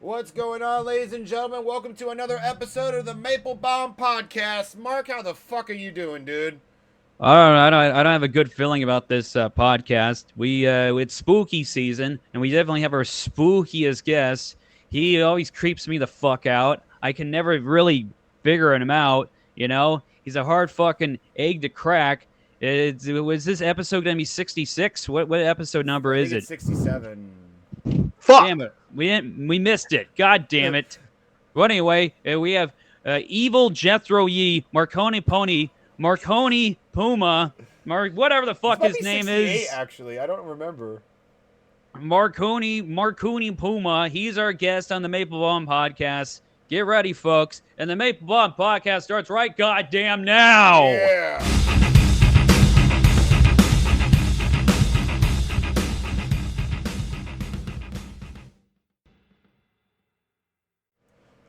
What's going on, ladies and gentlemen? Welcome to another episode of the Maple-Baum podcast. Mark, how the fuck are you doing, dude? I don't have a good feeling about this podcast. It's spooky season, and we definitely have our spookiest guest. He always creeps me the fuck out. I can never really figure him out. He's a hard fucking egg to crack. Was this episode gonna be 66? What episode number I is think it? it's 67. Damn it, we missed it. God damn it. Well, anyway, we have evil Jethro Yee, Marconi Puma, whatever the This fuck might his be name 68, is. actually. I don't remember. Marconi Puma. He's our guest on the Maple-Baum podcast. Get ready, folks. And the Maple-Baum podcast starts right goddamn now. Yeah.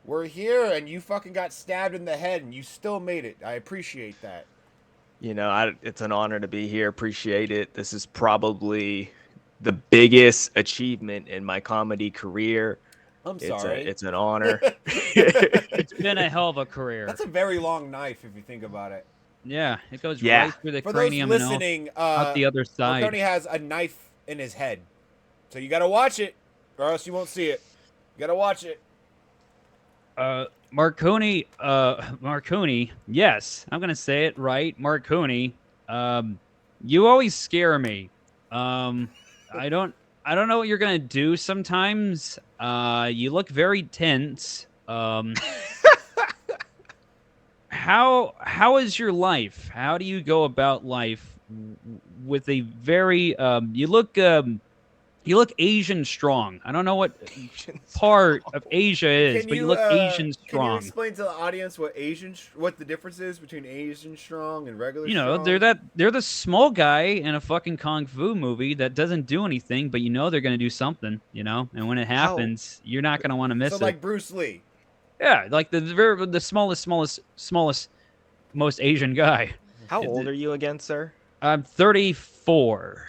We're here, and you fucking got stabbed in the head, and you still made it. I appreciate that. It's an honor to be here. Appreciate it. This is probably the biggest achievement in my comedy career. I'm sorry. It's an honor. It's been a hell of a career. That's a very long knife, if you think about it. Yeah, it goes Yeah. right through the For those cranium and listening, out the other side. Marconi has a knife in his head. So you gotta watch it, or else you won't see it. You gotta watch it. Marconi, yes, I'm gonna say it right, Marconi. You always scare me. I don't know what you're gonna do sometimes. You look very tense. How is your life? How do you go about life with a very you look Asian strong. I don't know what part of Asia is, but you look Asian Can you strong. explain to the audience what what the difference is between Asian strong and regular strong? They're the small guy in a fucking kung fu movie that doesn't do anything, but they're gonna do something, and when it happens, you're not gonna want to miss So it. like Bruce Lee. Yeah, like the smallest, most Asian guy. How old are you again, sir? I'm 34.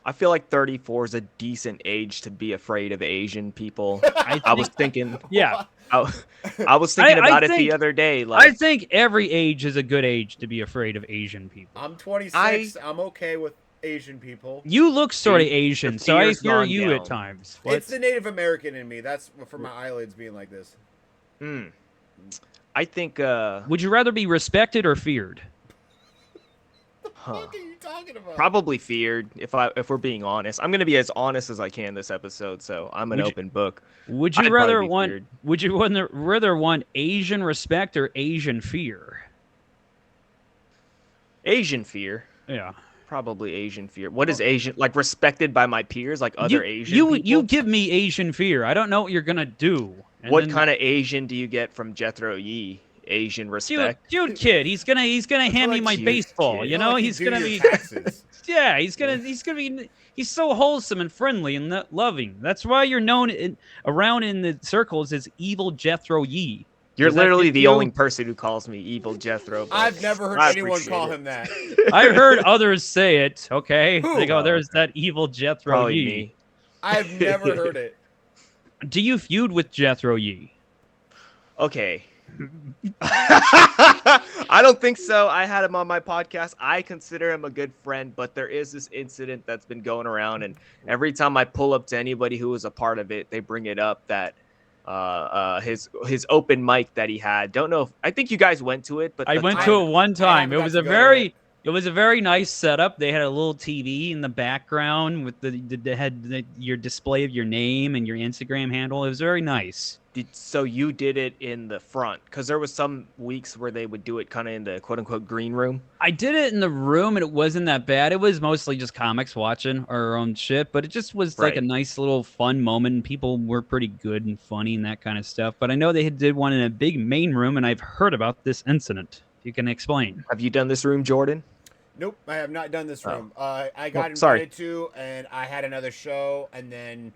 I feel like 34 is a decent age to be afraid of Asian people. I was thinking, Yeah, I was thinking I about it think- the other day. I Like, think every age is a good age to be afraid of Asian people. I'm 26. I'm okay with Asian people. You look sort of The Asian, so I fear's fear gone you at down. times. It's the Native American in me. That's for my eyelids being like this. I think, Would you rather be respected or feared? What are you talking about? probably feared. If we're being honest, I'm gonna be as honest as I can this episode. So I'm an Would you- open book. Would you I'd rather probably be want? feared. Would you rather want Asian respect or Asian fear? Asian fear. Yeah. Probably Asian fear. What is Asian? Like respected by my peers, like other Asian you people? you give me Asian fear. I don't know what you're gonna do. And What then- kind of Asian do you get from Jethro Yee? Asian respect. Dude, kid, he's gonna hand me like my cute baseball. kid. You know, Like you he's do gonna your be. taxes. Yeah, he's so wholesome and friendly and loving. That's why you're known around in the circles as Evil Jethro Yee. You're Does that literally get the you? only person who calls me evil Jethro. but I've never heard I anyone appreciate call it. him that. I've heard others say it. Okay, Who? they go, "There's that Evil Jethro Probably Yee." me. I've never heard it. Do you feud with Jethro Yee? Okay. I don't think so. I had him on my podcast. I consider him a good friend, but there is this incident that's been going around, and every time I pull up to anybody who was a part of it, they bring it up that his open mic that he had. Don't know. I think you guys went to it, but I the went time- to it one time. haven't It was got a to go to very it. it was a very nice setup. They had a little TV in the background with your display of your name and your Instagram handle. It was very nice. So you did it in the front, because there was some weeks where they would do it kind of in the quote unquote green room. I did it in the room and it wasn't that bad. It was mostly just comics watching our own shit, but it just was like a Right. nice little fun moment. And people were pretty good and funny and that kind of stuff. But I know they did one in a big main room, and I've heard about this incident. If you can explain. Have you done this room, Jordan? Nope, I have not done this Oh. room. I got Well, invited sorry. to, and I had another show, and then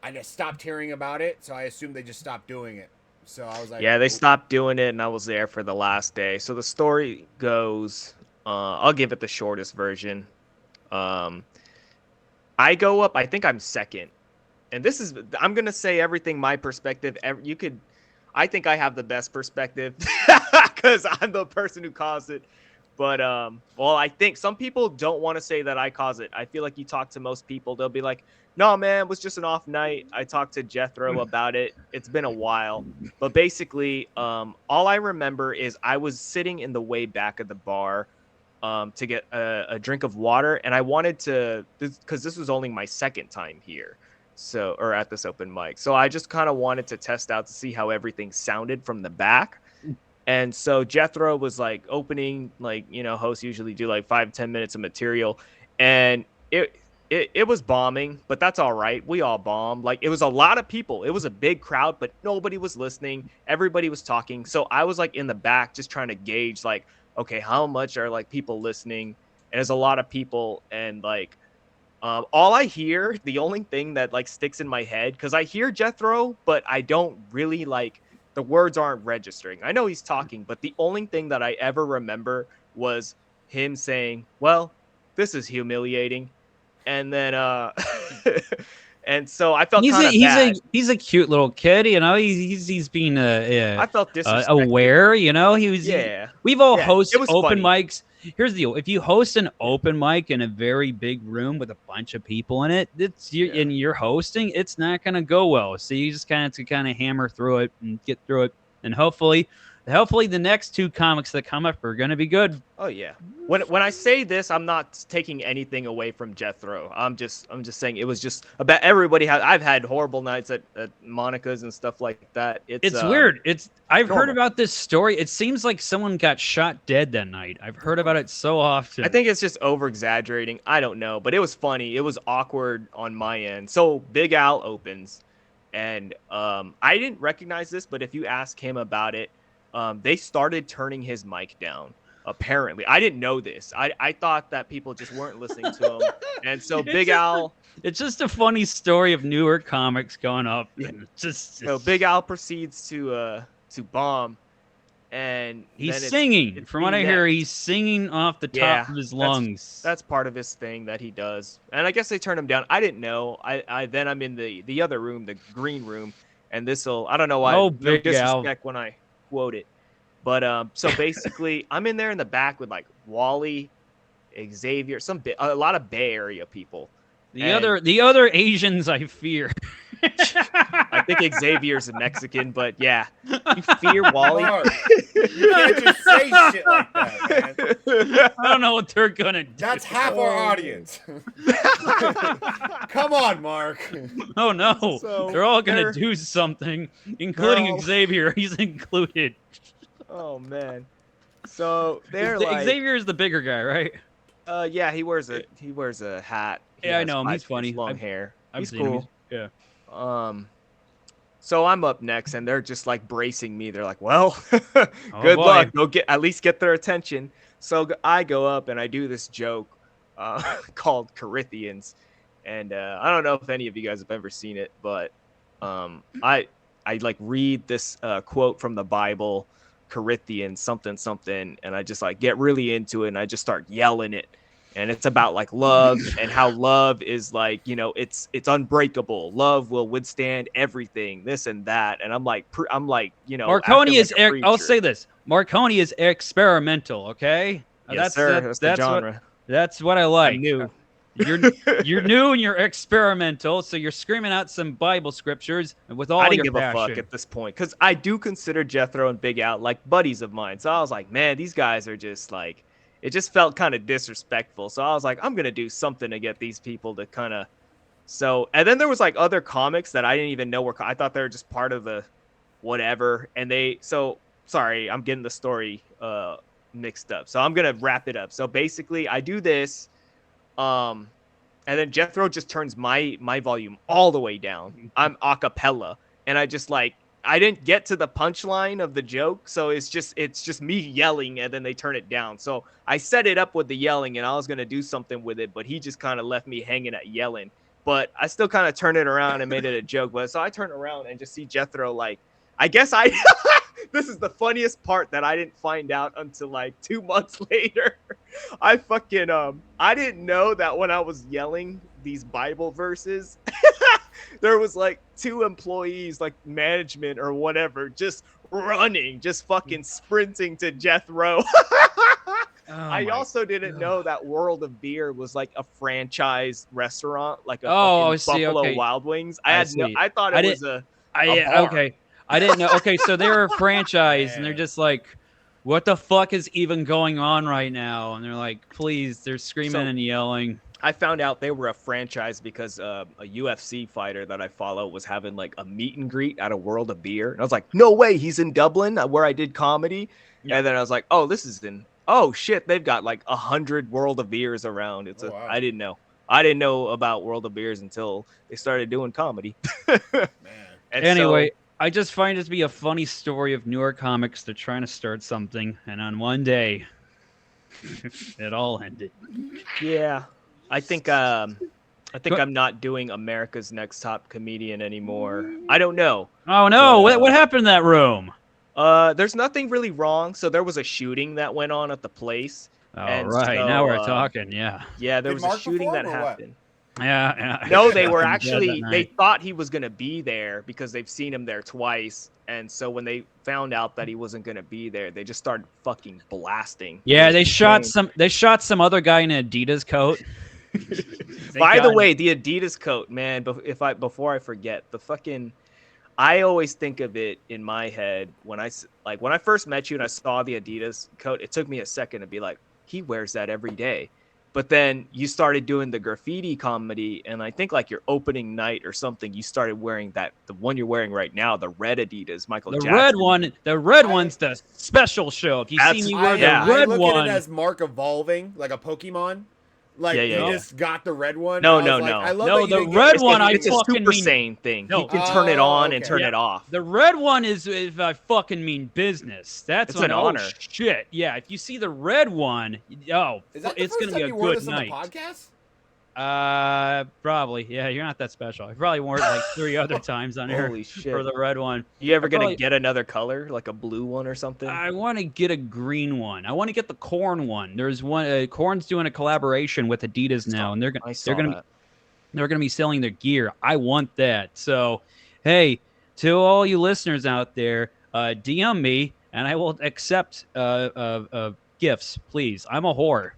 I just stopped hearing about it, so I assumed they just stopped doing it. So I was like, Yeah, they stopped doing it, and I was there for the last day. So the story goes, I'll give it the shortest version. I go up, I think I'm second and this is, I'm gonna say everything my perspective. I think I have the best perspective because I'm the person who caused it. But well, I think some people don't want to say that I caused it. I feel like you talk to most people, they'll be like, "No, man, it was just an off night." I talked to Jethro about it. It's been a while, but basically, all I remember is I was sitting in the way back of the bar, to get a drink of water, and I wanted to, because this was only my second time here, so, or at this open mic, so I just kind of wanted to test out to see how everything sounded from the back. And so Jethro was like opening, like, hosts usually do like 5-10 minutes of material. And it was bombing, but that's all right. We all bombed. Like, it was a lot of people. It was a big crowd, but nobody was listening. Everybody was talking. So I was like in the back just trying to gauge, like, okay, how much are like people listening? And there's a lot of people. And like, all I hear, the only thing that like sticks in my head, because I hear Jethro, but I don't really like, the words aren't registering. I know he's talking, but the only thing that I ever remember was him saying, "Well, this is humiliating." And then and so I felt kind of bad. He's a cute little kid, he's being I felt disrespected. aware, we've all hosted open mics. Here's the deal: if you host an open mic in a very big room with a bunch of people in it, and you're hosting, it's not gonna go well. So you just kind of hammer through it and get through it, and hopefully the next two comics that come up are gonna be good. Oh yeah. When I say this, I'm not taking anything away from Jethro. I'm just saying it was just about everybody. I've had horrible nights at Monica's and stuff like that. It's weird. I've heard about this story. It seems like someone got shot dead that night. I've heard about it so often. I think it's just over exaggerating. I don't know, but it was funny. It was awkward on my end. So Big Al opens, and I didn't recognize this, but if you ask him about it, they started turning his mic down. Apparently, I didn't know this. I thought that people just weren't listening to him, and so Big Al. It's just a funny story of newer comics going up. And so Big Al proceeds to bomb, and he's singing. From what I hear, he's singing off the top of his lungs. That's part of his thing that he does, and I guess they turned him down. I didn't know. Then I'm in the other room, the green room, and I don't know why. Oh, Big Al. When I quote it. But so basically, I'm in there in the back with like Wally, Xavier, a lot of Bay Area people. The other Asians I fear. I think Xavier's a Mexican, but yeah, you fear Wally. You can't just say shit like that, man. I don't know what they're gonna do. That's half our audience. Come on, Mark. Oh no, they're all gonna do something, including Xavier. He's included. Oh man. So Xavier is the bigger guy, right? Yeah, he wears a hat. I know him. He's funny. Long hair. He's cool. Yeah. So I'm up next, and they're just like bracing me. They're like, "Well, good luck. Go at least get their attention." So I go up and I do this joke called Corinthians, and I don't know if any of you guys have ever seen it, but I like read this quote from the Bible. Corinthians something, and I just like get really into it, and I just start yelling it, and it's about like love and how love is like, it's unbreakable. Love will withstand everything, this and that, and I'm like Marconi is I'll say this, Marconi is experimental, okay? Yes, sir. That's the genre. That's what I like. I'm new. You're new and you're experimental, so you're screaming out some Bible scriptures with all your passion. I didn't give a fuck at this point, because I do consider Jethro and Big Al like buddies of mine. So I was like, man, these guys are just like, it just felt kind of disrespectful. So I was like, I'm gonna do something to get these people to kind of. So, and then there was like other comics that I didn't even know I thought they were just part of the whatever, and sorry, I'm getting the story mixed up. So I'm gonna wrap it up. So basically, I do this. And then Jethro just turns my volume all the way down. I'm a cappella, and I just like, I didn't get to the punchline of the joke, so it's just me yelling, and then they turn it down. So I set it up with the yelling, and I was gonna do something with it, but he just kind of left me hanging at yelling. But I still kind of turned it around and made it a joke. But so I turn around and just see Jethro like, I guess this is the funniest part that I didn't find out until like 2 months later. I fucking I didn't know that when I was yelling these Bible verses there was like 2 employees, like management or whatever, just running, just fucking sprinting to Jethro. I also didn't know that World of Beer was like a franchise restaurant, like a fucking see, Buffalo okay. Wild Wings. I I thought it was a bar. Okay. I didn't know. Okay, so they're a franchise, and they're Man. just like, what the fuck is even going on right now? And they're like, please, they're screaming and yelling. I found out they were a franchise because a UFC fighter that I follow was having like a meet and greet at a World of Beer. And I was like, no way, he's in Dublin where I did comedy. Yeah. And then I was like, oh, this is oh shit, they've got like 100 World of Beers around. Wow. I didn't know. I didn't know about World of Beers until they started doing comedy. Man. And anyway, I just find it to be a funny story of newer comics. They're trying to start something, and on one day, it all ended. Yeah, I think I'm not doing America's Next Top Comedian anymore. I don't know. Oh no! What happened in that room? There's nothing really wrong. So there was a shooting that went on at the place. Oh, right. So, now we're talking. Yeah. Yeah, there was a shooting that happened. Yeah. No, they were actually, they thought he was going to be there because they've seen him there twice. And so when they found out that he wasn't going to be there, they just started fucking blasting. Yeah, they shot some other guy in an Adidas coat. By the way, the Adidas coat, man, before I forget, I always think of it in my head when I first met you and I saw the Adidas coat, it took me a second to be like, he wears that every day. But then you started doing the graffiti comedy, and I think like your opening night or something, you started wearing the one you're wearing right now, the red Adidas, Michael Jackson. The red one's the special show. If you see me wear the red one, I look at it as Mark evolving like a Pokemon. Like you just got the red one. No. I love the red one. It's a Super Saiyan thing. No. You can turn it on and turn it off. The red one is if I fucking mean business. That's an honor. Shit. Yeah. If you see the red one, it's gonna be a good night. On the podcast? Probably. Yeah, you're not that special. I probably wore it like 3 other times on here. Holy shit. For the red one. You ever gonna get another color, like a blue one or something? I want to get a green one. I want to get the Corn one. There's one. Corn's doing a collaboration with Adidas now, and they're gonna be selling their gear. I want that. So, hey, to all you listeners out there, DM me, and I will accept gifts, please. I'm a whore.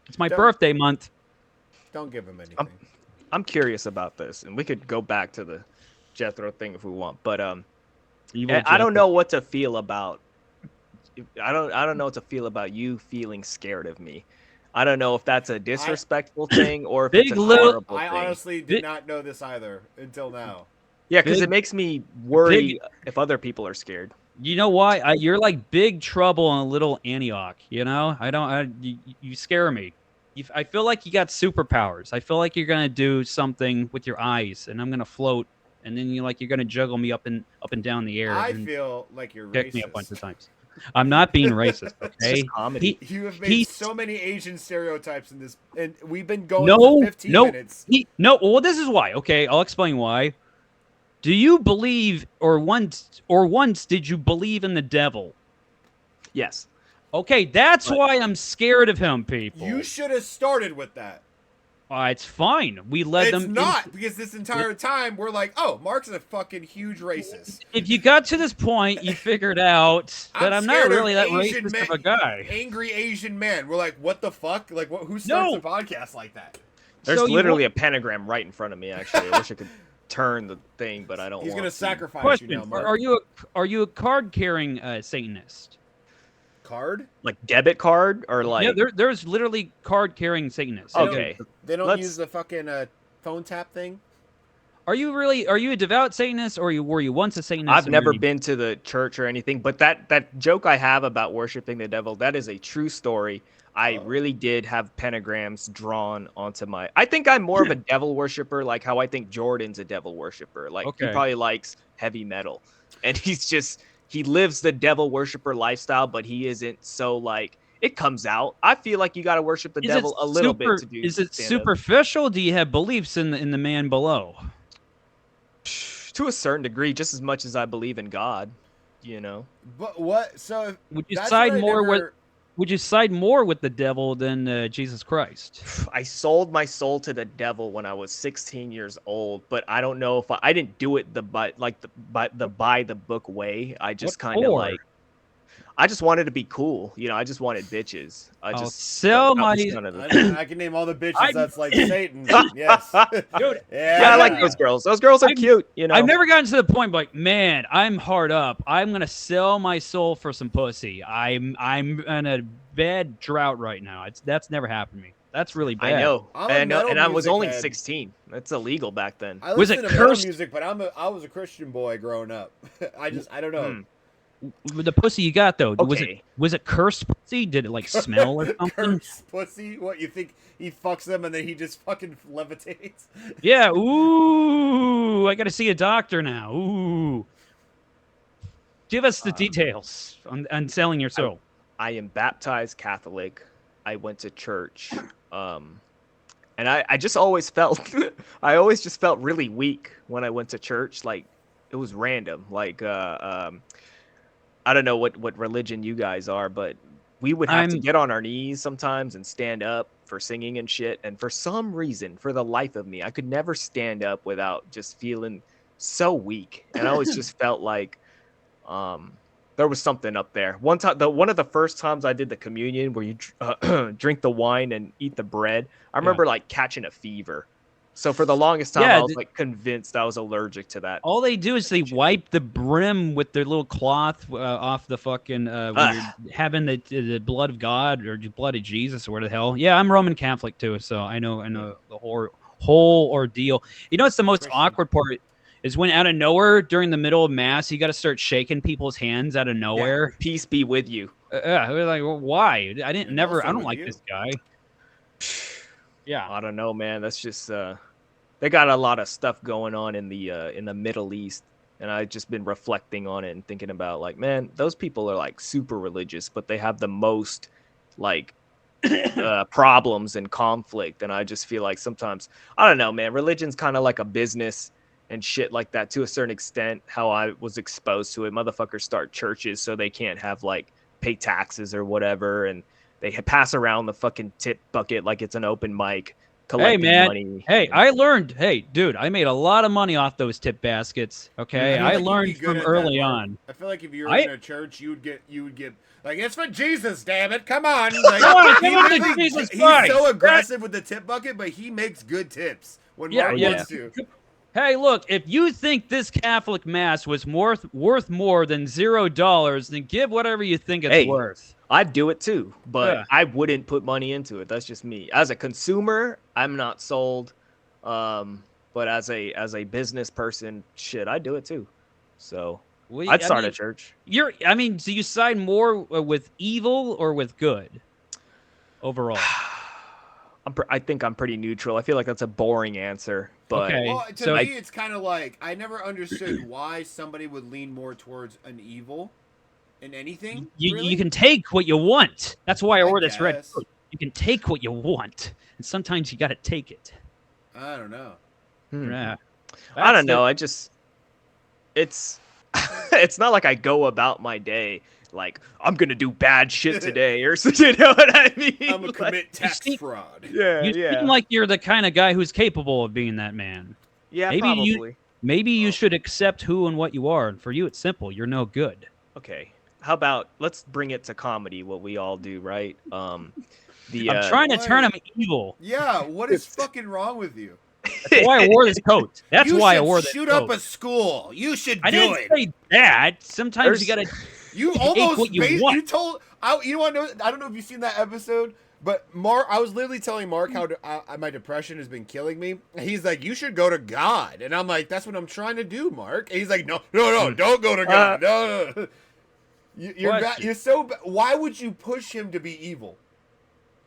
It's my birthday month. Don't give him anything. I'm curious about this, and we could go back to the Jethro thing if we want. But I don't know what to feel about. I don't know what to feel about you feeling scared of me. I don't know if that's a disrespectful thing or if it's a horrible thing. I honestly did not know this either until now. Yeah, because it makes me worry if other people are scared. You know why? You're like Big Trouble in Little Antioch. You know, you scare me. I feel like you got superpowers. I feel like you're gonna do something with your eyes, and I'm gonna float, and then you're gonna juggle me up and down the air. I feel like you're kick racist. me a bunch of times. I'm not being racist. Okay, it's just comedy. You have made so many Asian stereotypes in this, and we've been going for 15 minutes. Well, this is why. Okay, I'll explain why. Do you believe, or once did you believe in the devil? Yes. Okay, that's why I'm scared of him, people. You should have started with that. It's fine. We let them. It's not, because this entire time we're like, oh, Mark's a fucking huge racist. If you got to this point, you figured out that I'm not really that racist of a guy. Angry Asian man. We're like, what the fuck? Like, who starts a podcast like that? There's literally a pentagram right in front of me, actually. I wish I could turn the thing, but I don't He's want going to to. sacrifice you now, Mark. Are you a card-carrying Satanist? Card? Like debit card or like? Yeah, there's literally card-carrying Satanists. Okay. They don't use the fucking phone tap thing? Are you a devout Satanist, or were you once a Satanist? I've never been to the church or anything, but that joke I have about worshiping the devil, that is a true story. I really did have pentagrams drawn onto my. I think I'm more of a devil worshiper, like how I think Jordan's a devil worshiper. Like he probably likes heavy metal, and he lives the devil worshiper lifestyle, but he isn't so like. It comes out. I feel like you got to worship the devil a little bit to do. Is it superficial? Do you have beliefs in the man below? To a certain degree, just as much as I believe in God, you know. But what? So would you side more with? would you side more with the devil than Jesus Christ? I sold my soul to the devil when I was 16 years old, but I don't know if I didn't do it the buy the book way. I just kind of like I just wanted to be cool, you know. I just wanted bitches. I'll sell my. I can name all the bitches that's like Satan. Yes, dude. Yeah, I like those girls. Those girls are cute, you know. I've never gotten to the point, like, man, I'm hard up. I'm gonna sell my soul for some pussy. I'm in a bad drought right now. That's never happened to me. That's really bad. I know, and I was only head. 16. That's illegal back then. I was it listened to cursed metal music, but I was a Christian boy growing up. I don't know. The pussy you got though, okay. was it cursed pussy? Did it like smell or something? Cursed pussy? What, you think he fucks them and then he just fucking levitates? Yeah. Ooh, I got to see a doctor now. Ooh. Give us the details on selling your soul. I am baptized Catholic. I went to church, and I just always felt I always just felt really weak when I went to church. Like it was random. Like I don't know what religion you guys are, but we would have to get on our knees sometimes and stand up for singing and shit. And for some reason, for the life of me, I could never stand up without just feeling so weak. And I always just felt like there was something up there. One of the first times I did the communion where you drink the wine and eat the bread, I remember like catching a fever. So for the longest time, I was like convinced I was allergic to that. All they do is they wipe the brim with their little cloth off the fucking when you're having the blood of God or the blood of Jesus or where the hell. Yeah, I'm Roman Catholic too, so I know the whole ordeal. You know, what's the most awkward part is when out of nowhere during the middle of mass, you got to start shaking people's hands out of nowhere. Yeah, peace be with you. We're like, well, why? I don't like this guy. Yeah, I don't know, man. That's just they got a lot of stuff going on in the Middle East, and I've just been reflecting on it and thinking about like, man, those people are like super religious, but they have the most like problems and conflict, and I just feel like sometimes I don't know, man. Religion's kind of like a business and shit like that to a certain extent. How I was exposed to it, motherfuckers start churches so they can't have like pay taxes or whatever, and they pass around the fucking tip bucket like it's an open mic. Hey man, money. Hey, I learned. Hey, dude, I made a lot of money off those tip baskets. Okay, I learned from early on. I feel like if you were in a church, you would get like, it's for Jesus, damn it, come on! Like, Jesus he's Christ. so aggressive with the tip bucket, but he makes good tips when Mark wants to. Hey, look, if you think this Catholic Mass was worth more than $0, then give whatever you think it's worth. I'd do it too, but I wouldn't put money into it. That's just me. As a consumer, I'm not sold. But as a business person, shit, I'd do it too. So I'd start a church. Do you side more with evil or with good overall? I think I'm pretty neutral. I feel like that's a boring answer. But well, to me, it's kind of like I never understood why somebody would lean more towards an evil in anything. You can take what you want. That's why I wore this red coat. You can take what you want, and sometimes you got to take it. I don't know. Yeah. I don't know. It's it's not like I go about my day like I'm gonna do bad shit today or something. You know what I mean? I'm gonna commit tax fraud. You seem like you're the kind of guy who's capable of being that man. Yeah, probably. Maybe you should accept who and what you are. And for you, it's simple. You're no good. Okay. How about let's bring it to comedy? What we all do, right? I'm trying to turn him evil. Yeah. What is fucking wrong with you? That's why I wore this coat. That's why I wore this coat. You should shoot up a school. You should do it. I didn't say that. Sometimes you gotta. You almost you told. You want to know? I don't know if you've seen that episode, but Mark. I was literally telling Mark how my depression has been killing me. He's like, "You should go to God," and I'm like, "That's what I'm trying to do, Mark." And he's like, "No, don't go to God. No. You're so. Why would you push him to be evil?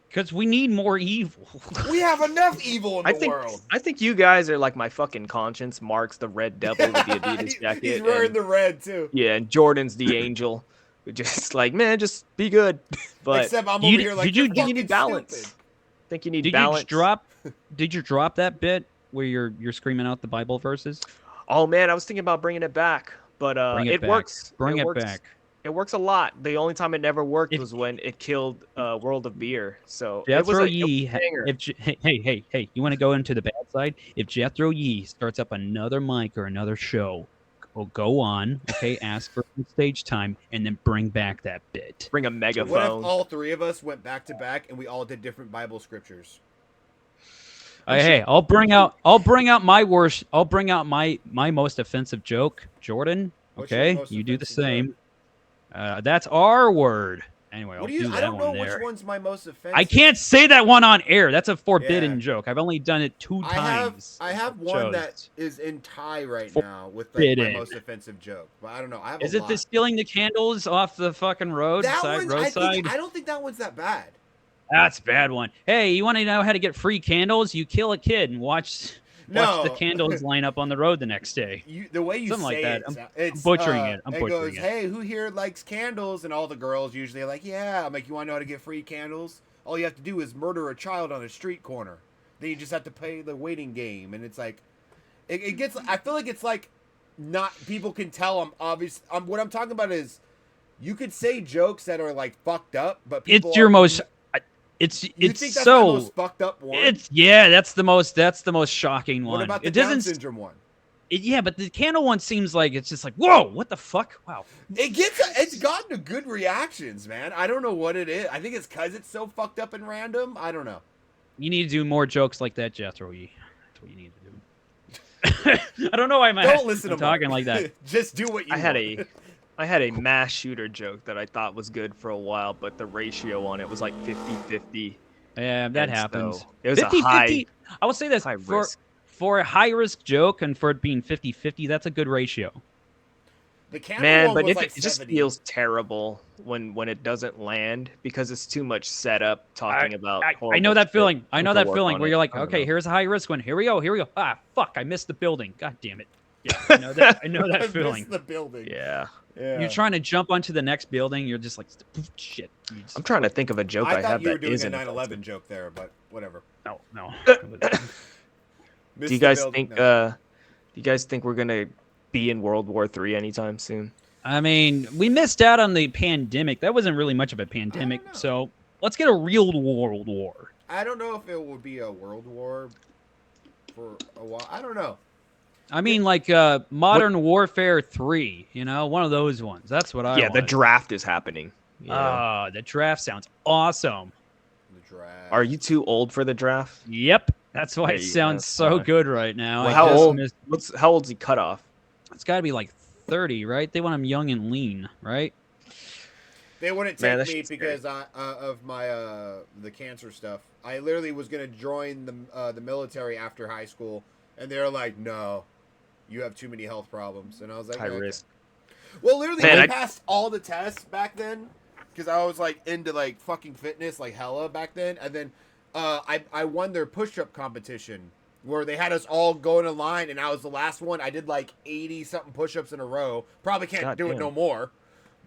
Because we need more evil. We have enough evil in the world. I think you guys are like my fucking conscience. Mark's the red devil with the Adidas jacket. He's wearing the red too. Yeah, and Jordan's the angel. Just like, man, just be good. But except I'm over here like, you need balance. Stupid. Think you need balance. Did you drop that bit where you're screaming out the Bible verses? Oh man, I was thinking about bringing it back, but it works. Bring it back. It works a lot. The only time it never worked If- was when it killed World of Beer. So Jethro it was Yee, a banger. hey, you want to go into the bad side? If Jethro Yee starts up another mic or another show, go on, okay, ask for some stage time, and then bring back that bit. Bring a What if megaphone. all three of us went back to back and we all did different Bible scriptures? Hey, I'll bring out my worst. I'll bring out my most offensive joke, Jordan. What's your Okay, most you do the offensive same. That's our word. Anyway, I'll What do you? do I that don't know one there. which one's my most offensive. I can't say that one on air. That's a forbidden Yeah. joke. I've only done it 2 times. I have one shows. that is in tie right For- now with like, my forbidden. most offensive joke, but I don't know. I have Is a it lot. the stealing the candles off the fucking road? That side, one, roadside? I don't think that one's that bad. That's a bad one. Hey, you want to know how to get free candles? You kill a kid and watch No. the candles line up on the road the next day. The way you Something like say that. it's butchering it. I'm it butchering goes, it. hey, who here likes candles? And all the girls usually are like, yeah. I'm like, you want to know how to get free candles? All you have to do is murder a child on a street corner. Then you just have to play the waiting game, and it's like, it gets. I feel like it's like, not people can tell I'm obvious. What I'm talking about is, you could say jokes that are like fucked up, but people It's your are- most. It's You think that's so. my most fucked up one? That's the most shocking one. What about the it Down doesn't. syndrome one? Yeah, but the candle one seems like it's just like, whoa, what the fuck? Wow. It's gotten a good reactions, man. I don't know what it is. I think it's because it's so fucked up and random. I don't know. You need to do more jokes like that, Jethro. That's what you need to do. I don't know why Don't listen to I'm talking Mark. like that. Just do what you want. I had a mass shooter joke that I thought was good for a while, but the ratio on it was like 50-50. Yeah, that And happens. so it was a 50-50. high- I will say this high for risk. for a high risk joke and for it being 50-50, that's a good ratio. The candle Man, one but was if like it just 70. feels terrible when it doesn't land because it's too much setup talking about. I horrible know that shit. feeling. I know People that work feeling on where it. you're like, I don't okay, know. here's a high risk one. Here we go. Ah, fuck, I missed the building. God damn it. Yeah, I know that. I know I that missed feeling. the building. Yeah, Yeah. You're trying to jump onto the next building. You're just like, shit. I'm trying to think of a joke I, I thought have you were that doing a isn't 9/11 offensive. joke there, but whatever. No. Missed Do you the guys building? think? No. Do you guys think we're gonna be in World War III anytime soon? I mean, we missed out on the pandemic. That wasn't really much of a pandemic. know. So let's get a real world war. I don't know if it would be a world war for a while. I don't know. I mean, like Modern Warfare 3, one of those ones. That's what I Yeah, want. the draft is happening. you know? The draft sounds awesome. The draft. Are you too old for the draft? Yep. That's why it Hey, sounds that's so fine. good right now. Well, I how just old? missed- How old's he cut off? It's got to be like 30, right? They want him young and lean, right? They wouldn't Man, take that me shit's because of my the cancer stuff. I literally was gonna join the military after high school, and they were like, "No, you have too many health problems." And I was like, High "Okay." risk. Well, literally, Man, I I- passed all the tests back then because I was like into like fucking fitness, like hella back then. And then I won their push-up competition where they had us all go in a line, and I was the last one. I did like 80 something push-ups in a row. Probably can't God do it damn. no more.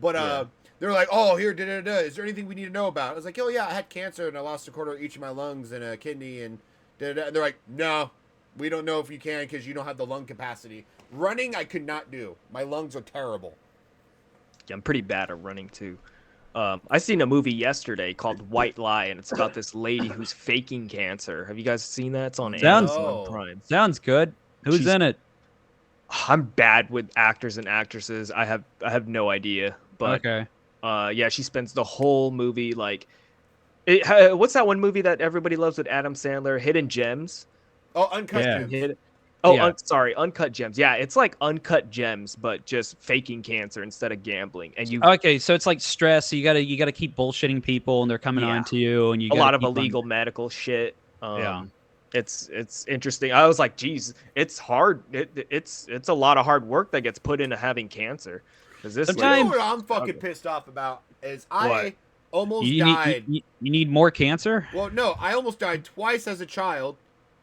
But Yeah. they're like, "Oh, here, is there anything we need to know about?" I was like, "Oh yeah, I had cancer and I lost a quarter of each of my lungs and a kidney and da. And they're like, "No, we don't know if you can because you don't have the lung capacity." Running, I could not do. My lungs are terrible. Yeah, I'm pretty bad at running too. I seen a movie yesterday called White Lie, and it's about this lady who's faking cancer. Have you guys seen that? It's on Sounds- Amazon Prime. Sounds good. Who's She's- in it? I'm bad with actors and actresses. I have no idea, but Okay. yeah, she spends the whole movie like, what's that one movie that everybody loves with Adam Sandler? Hidden Gems. Oh, uncut Yeah. gems. Yeah. Sorry, Uncut Gems. Yeah, it's like Uncut Gems, but just faking cancer instead of gambling. And you Okay, so it's like stress. So you gotta keep bullshitting people, and they're coming Yeah. on to you, and you a gotta lot of keep on- illegal medical shit. Yeah. It's interesting. I was like, geez, it's hard. It's a lot of hard work that gets put into having cancer. Because this You know Sometimes- what I'm fucking pissed off about is I What? almost You died. need, you need more cancer. Well, no, I almost died twice as a child.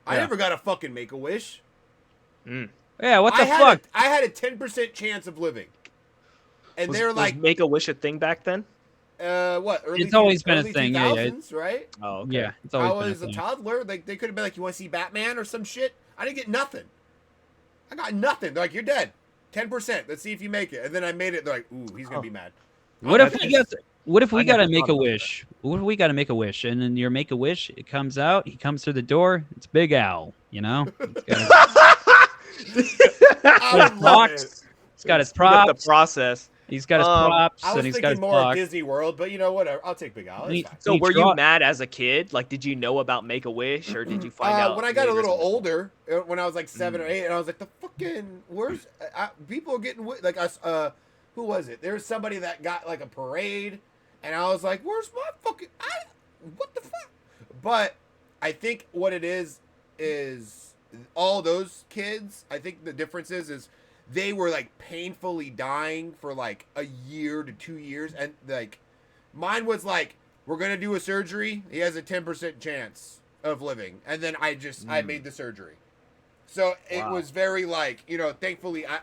I Yeah. never got a fucking Make-A-Wish. Yeah, what the I fuck? had a 10% chance of living. And they're like, Make a Wish a thing back then. what? It's always been a early thing, yeah, yeah. 2000s, right? Oh, Yeah, it's I always was been a a thing. toddler. Like they could have been like, "You want to see Batman or some shit?" I didn't get nothing. I got nothing. They're like, "You're dead. 10%. Let's see if you make it." And then I made it. They're like, "Ooh, he's gonna be mad." What if we got? What if we I got to never make thought a about wish? What if we got to make a wish, and then your make a wish, it comes out, he comes through the door, it's Big Al, you know? It's I would love it. He's got his Speed up the props. process. He's got his props, I was and he's got thinking his more of box. Disney World, but you know, whatever. I'll take Big Al. It's fine. So were you mad as a kid? Like, did you know about Make a Wish, or did you find out when I got a later little something? older? When I was like 7 or 8, and I was like, the fucking where's people are getting like us? Who was it? There was somebody that got like a parade, and I was like, where's my fucking what the fuck? But I think what it is all those kids. I think the difference is they were like painfully dying for like a year to 2 years, and like mine was like, we're gonna do a surgery, he has a 10% chance of living, and then I made the surgery. So it was very like, you know, thankfully I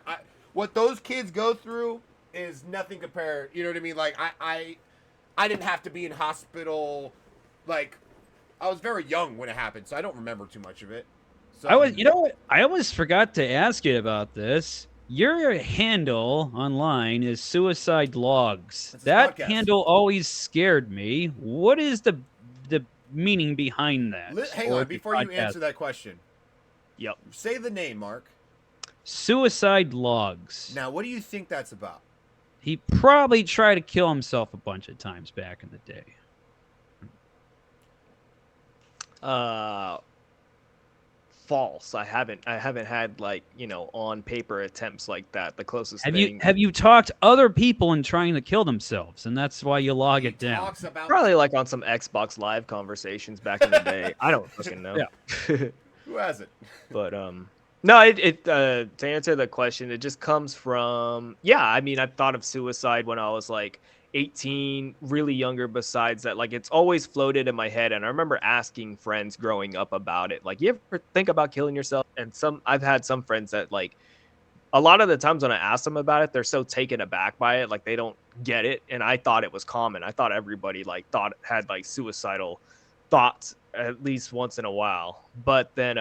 what those kids go through is nothing compared, you know what I mean? Like I didn't have to be in hospital. Like I was very young when it happened, so I don't remember too much of it. So you know what? I almost forgot to ask you about this. Your handle online is Suicide Logs. That handle always scared me. What is the meaning behind that? Hang on, before you answer that question. Yep. Say the name, Mark. Suicide Logs. Now, what do you think that's about? He probably tried to kill himself a bunch of times back in the day. False. I haven't had like, you know, on paper attempts like that. The closest have thing. you talked other people in trying to kill themselves, and that's why you log it down? Probably like on some Xbox Live conversations back in the day. I don't fucking know. Yeah. Who hasn't? But no, it to answer the question, it just comes from I mean, I've thought of suicide when I was like 18, really younger. Besides that, like, it's always floated in my head, and I remember asking friends growing up about it, like, you ever think about killing yourself? And I've had some friends that, like, a lot of the times when I ask them about it, they're so taken aback by it, like they don't get it. And I thought it was common. I thought everybody like had like suicidal thoughts at least once in a while. But then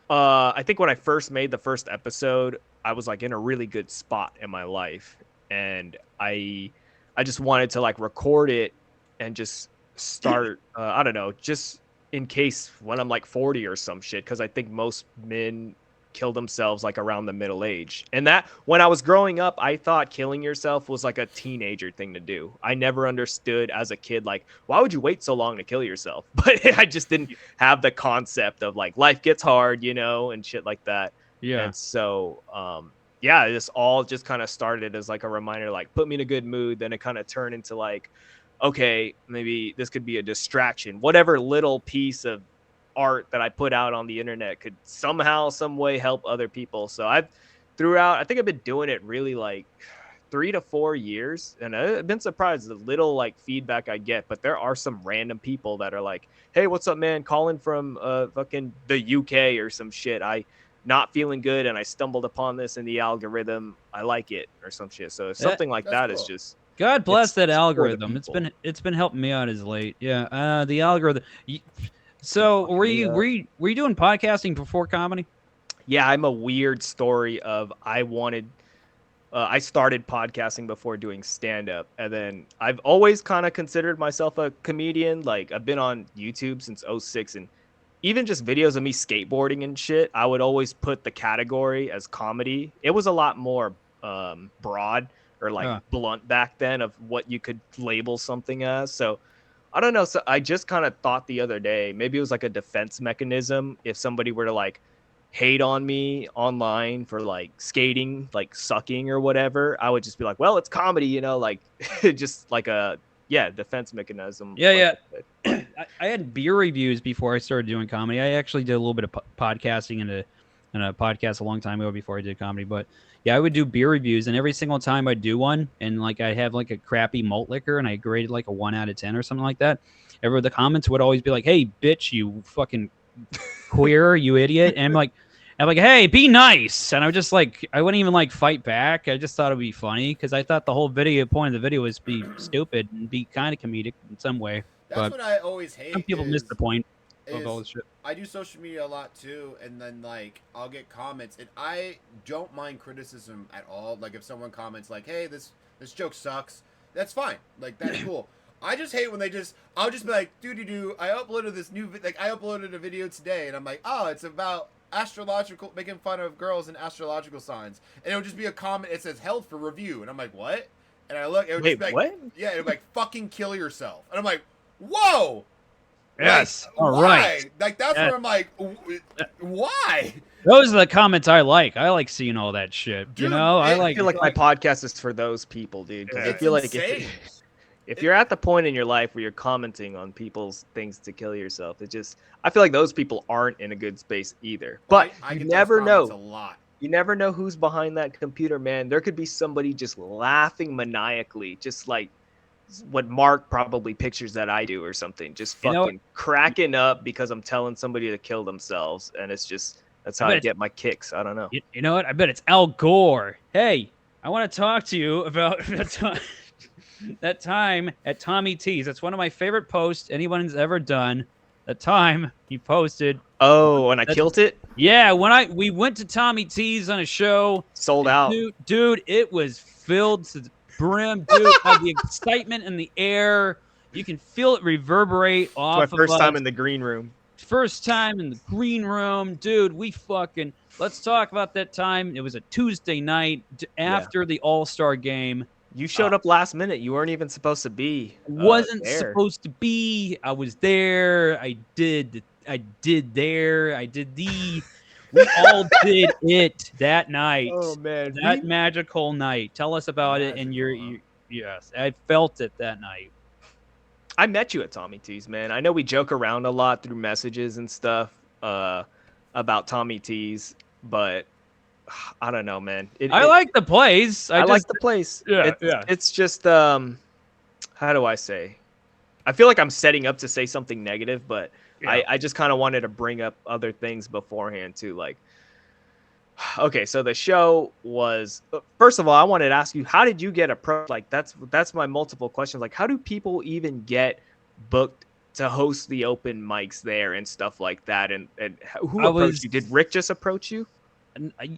I think when I first made the first episode, I was like in a really good spot in my life, and I just wanted to like record it and just start I don't know, just in case when I'm like 40 or some shit, because I think most men kill themselves like around the middle age. And that when I was growing up, I thought killing yourself was like a teenager thing to do. I never understood as a kid, like, why would you wait so long to kill yourself? But I just didn't have the concept of like life gets hard, you know, and shit like that. Yeah. And so this all just kind of started as like a reminder, like put me in a good mood. Then it kind of turned into like, okay, maybe this could be a distraction. Whatever little piece of art that I put out on the internet could somehow, some way help other people. So I think I've been doing it really like 3 to 4 years, and I've been surprised the little like feedback I get. But there are some random people that are like, hey, what's up, man? Calling from fucking the UK or some shit. I not feeling good, and I stumbled upon this in the algorithm. I like it or some shit. So something like that cool. Is just God bless that algorithm. It's been helping me out as late. Yeah, the algorithm. So were you doing podcasting before comedy? Yeah, I'm a weird story of I started podcasting before doing stand-up, and then I've always kind of considered myself a comedian. Like I've been on YouTube since 2006, and even just videos of me skateboarding and shit, I would always put the category as comedy. It was a lot more broad or like blunt back then of what you could label something as. So I don't know. So I just kind of thought the other day, maybe it was like a defense mechanism. If somebody were to like hate on me online for like skating, like sucking or whatever, I would just be like, well, it's comedy, you know, like just like a defense mechanism. Yeah. I had beer reviews before I started doing comedy. I actually did a little bit of podcasting in a podcast a long time ago before I did comedy. But yeah, I would do beer reviews, and every single time I'd do one, and like I have like a crappy malt liquor, and I graded like a 1 out of 10 or something like that. The comments would always be like, "Hey, bitch, you fucking queer, you idiot," and I'm like, "Hey, be nice," and I wouldn't even like fight back. I just thought it'd be funny because I thought the whole point of the video was be stupid and be kind of comedic in some way. That's what I always hate. Some people miss the point. of all this shit. I do social media a lot too, and then like I'll get comments, and I don't mind criticism at all. Like if someone comments like, "Hey, this joke sucks," that's fine. Like that's cool. I just hate when I'll just be like, "Doo-doo-doo, I uploaded this new I uploaded a video today," and I'm like, "Oh, it's about astrological, making fun of girls and astrological signs," and it'll just be a comment. It says "held for review," and I'm like, "What?" And I look, it would Wait, just be like, what? Yeah, it would be like, "Fucking kill yourself," and I'm like, "Whoa." Yes. Like, All right. Like that's where I'm like, why? Those are the comments I like. I like seeing all that shit. Dude, I feel like my podcast is for those people, dude. Because I It's feel insane. like if you're at the point in your life where you're commenting on people's things to kill yourself, I feel like those people aren't in a good space either. But I you get never those comments know. a lot. You never know who's behind that computer, man. There could be somebody just laughing maniacally, just like what Mark probably pictures that I do or something, just fucking cracking up because I'm telling somebody to kill themselves, and that's how I get my kicks. I don't know. You know what? I bet it's Al Gore. Hey, I want to talk to you about that time at Tommy T's. That's one of my favorite posts anyone's ever done. The time he posted. Oh, and I killed it? Yeah, when we went to Tommy T's on a show. Sold out. Dude, it was filled to the brim. Dude, had the excitement in the air. You can feel it reverberate off of us. My first time in the green room. First time in the green room. Dude, let's talk about that time. It was a Tuesday night after the All-Star game. You showed up last minute. You weren't even supposed to be. Wasn't supposed to be. I was there. I did the. We all did it that night. Oh man, that magical night. Tell us about it. And yes, I felt it that night. I met you at Tommy T's, man. I know we joke around a lot through messages and stuff about Tommy T's, but I don't know, man. I like the place. I like the place. Yeah, It's just how do I say? I feel like I'm setting up to say something negative, but I just kind of wanted to bring up other things beforehand too. Like, okay, so the show was, first of all, I wanted to ask you, how did you get approached? Like, that's my multiple questions. Like, how do people even get booked to host the open mics there and stuff like that? And who approached you? Did Rick just approach you?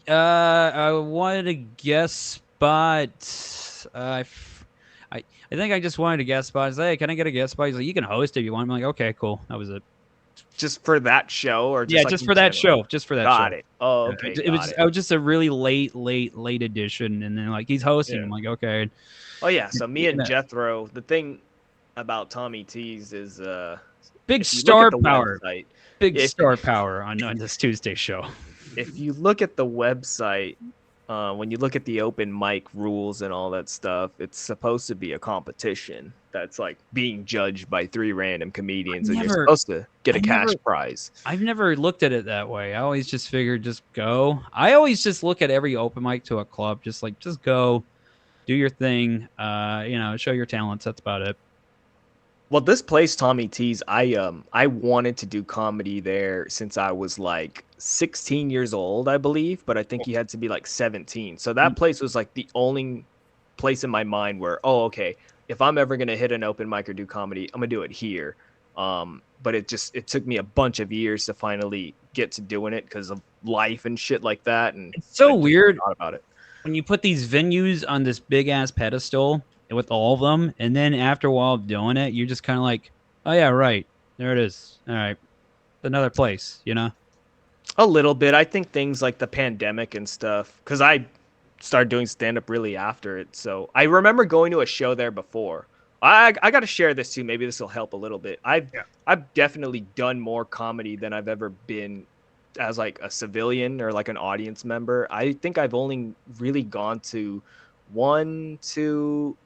I wanted a guest spot. I think I just wanted a guest spot. I was like, hey, can I get a guest spot? He's like, you can host if you want. I'm like, okay, cool. That was it. Just for that show, or just just for that show. Just for that show. Got it. Oh, okay. It was just a really late edition, and then like he's hosting. I'm like, okay. Oh yeah. So me and Jethro. The thing about Tommy T's is big star power. Website, star power on this Tuesday show. If you look at the website, when you look at the open mic rules and all that stuff, it's supposed to be a competition that's like being judged by 3 random comedians, and you're supposed to get a cash prize. I've never looked at it that way. I always just figured just go. I always just look at every open mic to a club, just go, do your thing, show your talents. That's about it. Well, this place, Tommy T's, I wanted to do comedy there since I was like 16 years old, I believe, but I think you had to be like 17. So that place was like the only place in my mind where, oh, okay, if I'm ever going to hit an open mic or do comedy, I'm going to do it here. But it took me a bunch of years to finally get to doing it because of life and shit like that. And it's so weird about it when you put these venues on this big ass pedestal with all of them, and then after a while of doing it, you're just kind of like, oh yeah, right, there it is. All right, another place, A little bit. I think things like the pandemic and stuff, because I started doing stand-up really after it. So I remember going to a show there before. I got to share this too. Maybe this will help a little bit. I've definitely done more comedy than I've ever been as like a civilian or like an audience member. I think I've only really gone to 1, 2,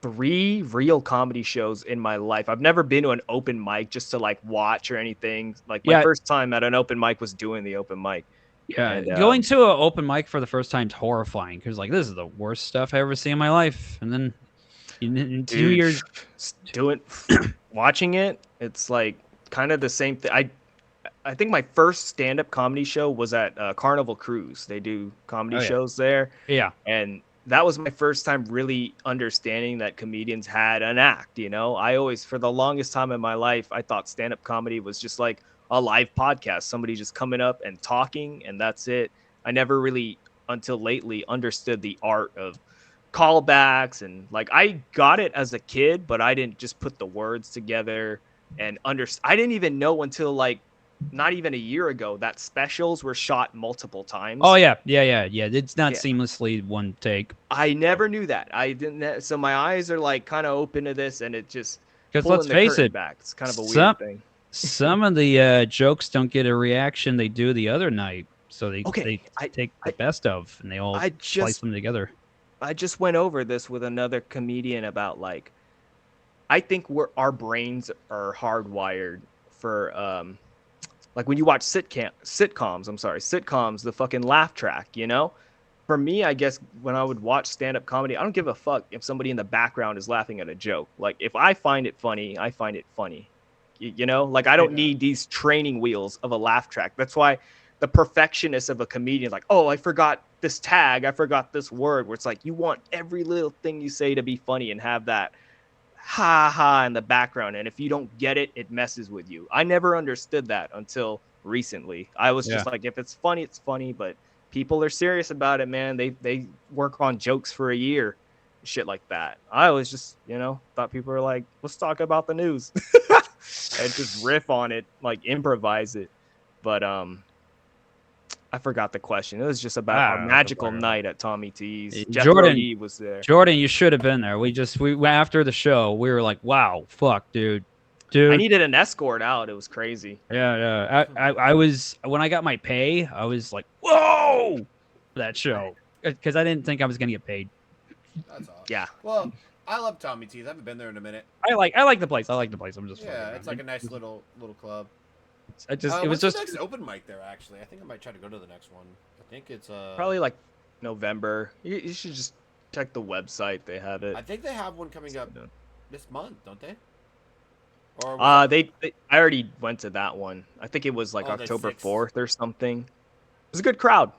3 real comedy shows in my life. I've never been to an open mic just to like watch or anything. Like my first time at an open mic was doing the open mic. Yeah, and, going to an open mic for the first time is horrifying because like this is the worst stuff I ever see in my life. And then in 2 years, watching it, it's like kind of the same thing. I think my first stand-up comedy show was at Carnival Cruise. They do comedy shows there. Yeah, and that was my first time really understanding that comedians had an act. I always, for the longest time in my life, I thought stand-up comedy was just like a live podcast, somebody just coming up and talking, and that's it. I never really, until lately, understood the art of callbacks, and like I got it as a kid, but I didn't just put the words together and I didn't even know until like not even a year ago that specials were shot multiple times. Oh yeah. It's not Yeah. seamlessly one take. I never knew that. I didn't. So my eyes are like kind of open to this, and it just Because pulling let's the face curtain it, back. It's kind of a some weird thing. some of the jokes don't get a reaction they do the other night, so they take the best of and they all splice them together. I just went over this with another comedian about like, I think our brains are hardwired for like when you watch sitcoms, the fucking laugh track, For me, I guess when I would watch stand-up comedy, I don't give a fuck if somebody in the background is laughing at a joke. Like if I find it funny, I find it funny. Like I don't need these training wheels of a laugh track. That's why the perfectionist of a comedian, like, oh, I forgot this tag, I forgot this word, where it's like you want every little thing you say to be funny and have that ha ha in the background, and if you don't get it, it messes with you. I never understood that until recently. I was just like, if it's funny, it's funny, but people are serious about it, man. They work on jokes for a year, shit like that. I always just thought people were like, let's talk about the news and just riff on it, like improvise it. But I forgot the question. It was just about our magical night at Tommy T's. Jordan was there. Jordan, you should have been there. We after the show, we were like, wow, fuck, dude. I needed an escort out. It was crazy. Yeah. I was, when I got my pay, I was like, whoa, for that show, because I didn't think I was gonna get paid. That's awesome. Yeah. Well, I love Tommy T's. I haven't been there in a minute. I like the place. I'm just it's like a nice little club. It was what's just the next open mic there. Actually, I think I might try to go to the next one. I think it's probably like November. You should just check the website. They have it. I think they have one coming up this month, don't they? Or I already went to that one. I think it was like October 4th or something. It was a good crowd.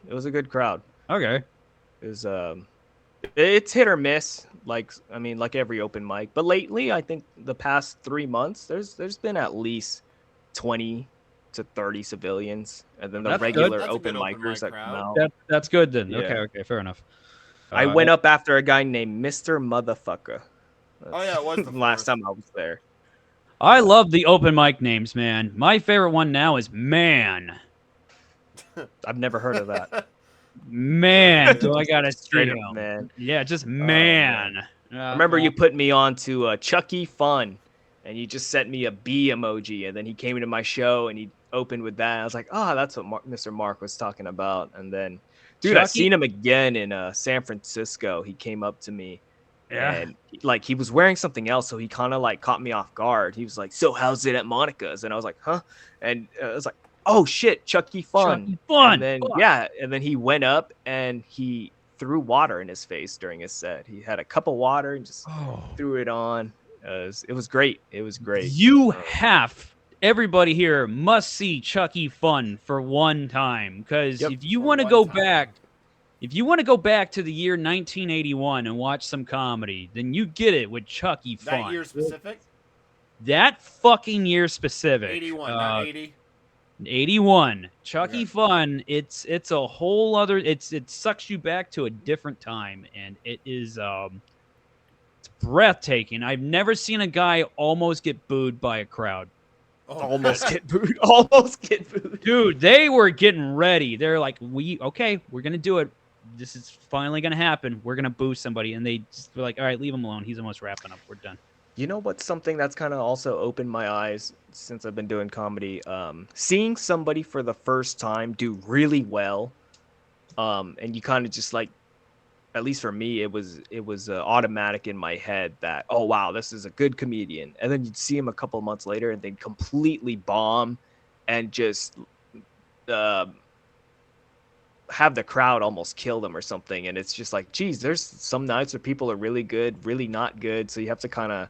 Okay. It was it's hit or miss, like every open mic. But lately, I think the past 3 months, there's been at least 20 to 30 civilians, and then the regular open micers that come out. That's good then. Yeah. Okay, fair enough. I went up after a guy named Mr. Motherfucker. it was the last time I was there. I love the open mic names, man. My favorite one now is Man. I've never heard of that. Man, do I gotta Straight see up, him. man. Yeah, just Man. I remember you put me on to Chucky Fun, and you just sent me a B emoji, and then he came into my show and he opened with that. I was like, oh, that's what Mr. Mark was talking about. And then, dude, I seen him again in San Francisco. He came up to me, and like he was wearing something else, so he kind of like caught me off guard. He was like, "So how's it at Monica's?" And I was like, "Huh?" And I was like, "Oh shit, Chucky Fun!" Chucky Fun. And then and then he went up and he threw water in his face during his set. He had a cup of water and just threw it on. It was great. It was great. Everybody here must see Chucky Fun for one time, because if you want to go back to the year 1981 and watch some comedy, then you get it with Chucky Fun. That year specific? That fucking year specific. 81, not 80. 81. Chucky Fun. It's a whole other. It sucks you back to a different time, and it is it's breathtaking. I've never seen a guy almost get booed by a crowd. Almost get booed. Dude, they were getting ready. They're like, we're gonna do it. This is finally gonna happen. We're gonna boo somebody, and they just were like, all right, leave him alone. He's almost wrapping up. We're done. You know what's something that's kind of also opened my eyes since I've been doing comedy? Seeing somebody for the first time do really well, and you kind of just like, at least for me, it was automatic in my head that, oh wow, this is a good comedian, and then you'd see him a couple months later and they'd completely bomb, and just have the crowd almost kill them or something. And it's just like, geez, there's some nights where people are really good, really not good, so you have to kind of